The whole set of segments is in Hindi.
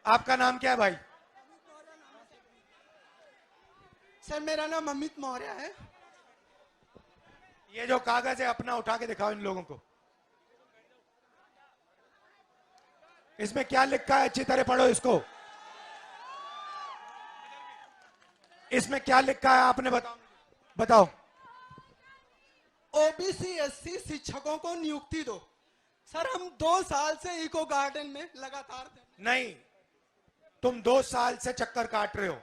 आपका नाम क्या है भाई? सर मेरा नाम अमित मौर्य है। ये जो कागज है अपना उठा के दिखाओ इन लोगों को। इसमें क्या लिखा है? अच्छी तरह पढ़ो इसको। इसमें क्या लिखा है आपने बताओ। ओबीसी एससी शिक्षकों को नियुक्ति दो। सर हम 2 साल से इको गार्डन में लगातार नहीं, तुम 2 साल से चक्कर काट रहे हो।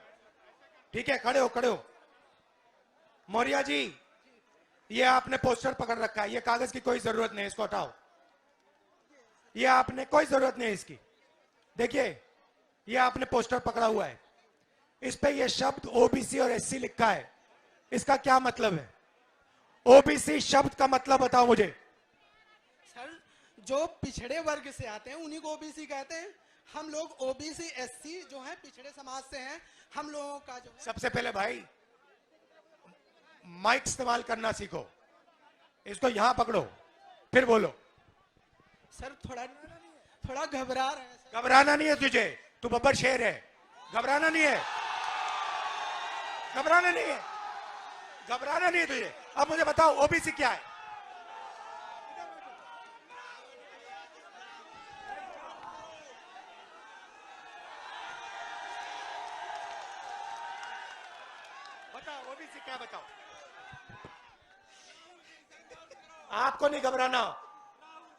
ठीक है, खड़े हो। मौर्य जी, ये आपने पोस्टर पकड़ रखा है, ये कागज की कोई जरूरत नहीं, इसको हटाओ। ये आपने कोई जरूरत नहीं इसकी। देखिए, ये आपने पोस्टर पकड़ा हुआ है, इस पे ये शब्द ओबीसी और एससी लिखा है। इसका क्या मतलब है? ओबीसी शब्द का मतलब बताओ मुझे। सर जो पिछड़े वर्ग से आते हैं उन्हीं को ओबीसी कहते हैं। हम लोग ओबीसी एससी जो है पिछड़े समाज से हैं। हम लोगों का जो है सबसे पहले भाई माइक इस्तेमाल करना सीखो। इसको यहां पकड़ो, फिर बोलो। सर थोड़ा घबरा रहे हैं सर। घबराना नहीं है तुझे, तू बब्बर शेर है। घबराना नहीं है तुझे। अब मुझे बताओ ओबीसी क्या है? बताओ ओबीसी क्या, बताओ। आपको नहीं घबराना।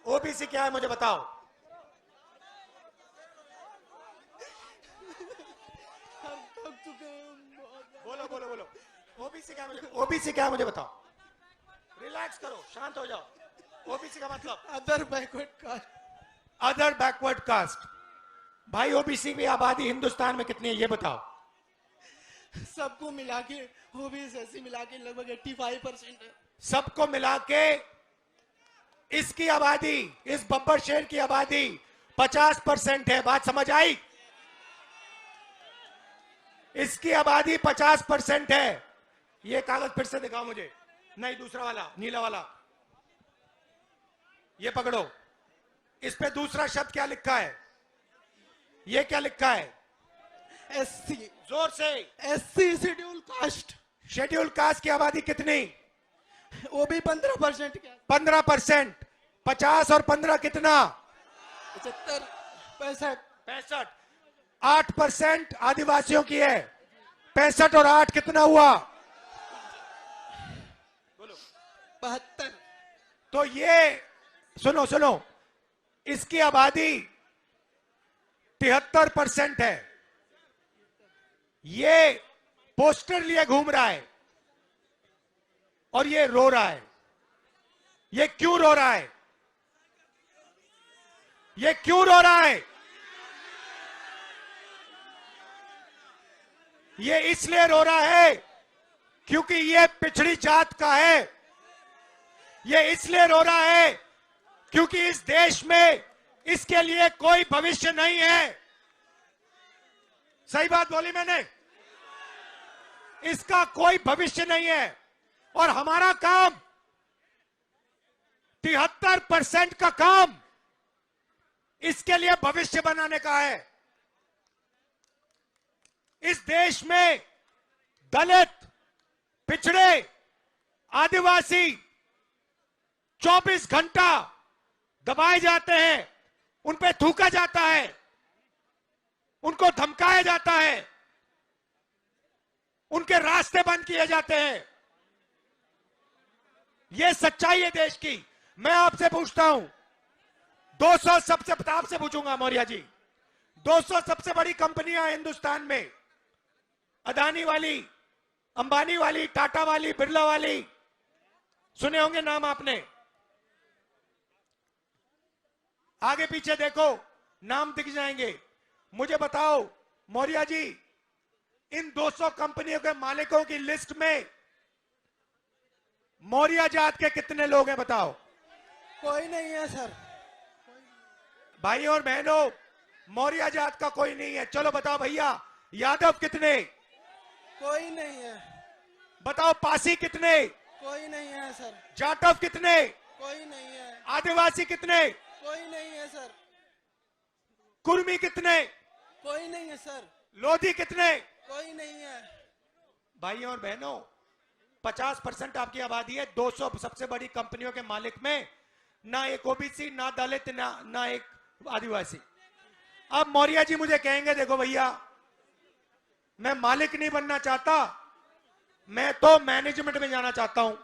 ओबीसी क्या है मुझे बताओ। बोलो। ओबीसी क्या है मुझे बताओ। रिलैक्स करो, शांत हो जाओ। ओबीसी का मतलब other backward caste. Other backward caste. भाई ओबीसी की आबादी हिंदुस्तान में कितनी है ये बताओ। सबको मिला के ओबीसी एससी मिला के लगभग 85% है। सबको मिला के इसकी आबादी, इस बब्बर शहर की आबादी 50% है। बात समझ आई? इसकी आबादी 50% है। ये कागज फिर से दिखाओ मुझे। नहीं, दूसरा वाला, नीला वाला। ये पकड़ो। इस पे दूसरा शब्द क्या लिखा है? ये क्या लिखा है? एससी। जोर से। SC schedule caste. Schedule caste की आबादी कितनी? वो भी 15%। 15%। 50 और 15 कितना? 75, 65। 65। 8% आदिवासियों की है। 65 और 8 कितना हुआ? बोलो। 72। तो ये सुनो, इसकी आबादी 73% है। ये पोस्टर लिए घूम रहा है और ये रो रहा है। ये क्यों रो रहा है? ये इसलिए रो रहा है क्योंकि ये पिछड़ी जात का है। ये इसलिए रो रहा है क्योंकि इस देश में इसके लिए कोई भविष्य नहीं है। सही बात बोली मैंने? इसका कोई भविष्य नहीं है और हमारा काम 73% का काम इसके लिए भविष्य बनाने का है। इस देश में दलित, पिछड़े, आदिवासी 24 घंटा दबाए जाते हैं, उन पे थूका जाता है, उनको धमकाया जाता है, उनके रास्ते बंद किए जाते हैं। यह सच्चाई है देश की। मैं आपसे पूछता हूं, 200 सबसे, आपसे पूछूंगा मौर्य जी, 200 सबसे बड़ी कंपनियां हिंदुस्तान में, अदानी वाली, अंबानी वाली, टाटा वाली, बिरला वाली, सुने होंगे नाम आपने। आगे पीछे देखो, नाम दिख जाएंगे। मुझे बताओ मौर्य जी, इन 200 कंपनियों के मालिकों की लिस्ट में मौर्य जात के कितने लोग हैं बताओ? कोई नहीं है सर। भाई और बहनों, मौर्य जात का कोई नहीं है। चलो बताओ भैया, यादव कितने? कोई नहीं है। बताओ पासी कितने? कोई नहीं है सर। जाटव कितने? कोई नहीं है। आदिवासी कितने? कोई नहीं है सर। कुर्मी कितने? कोई नहीं है सर, लोधी कितने? कोई नहीं है। भाइयों और बहनों, 50% आपकी आबादी है। 200 सबसे बड़ी कंपनियों के मालिक में ना एक ओबीसी, ना दलित, ना एक आदिवासी। अब मौर्य जी मुझे कहेंगे देखो भैया, मैं मालिक नहीं बनना चाहता, मैं तो मैनेजमेंट में जाना चाहता हूं।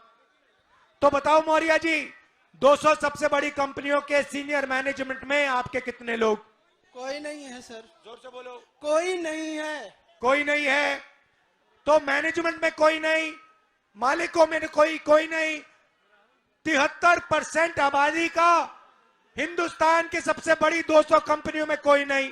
तो बताओ मौर्य जी, 200 सबसे बड़ी कंपनियों के सीनियर मैनेजमेंट में आपके कितने लोग? कोई नहीं है सर, जोर से बोलो। कोई नहीं है। कोई नहीं है। तो मैनेजमेंट में कोई नहीं, मालिकों में कोई नहीं। 73% आबादी का हिंदुस्तान की सबसे बड़ी 200 कंपनियों में कोई नहीं।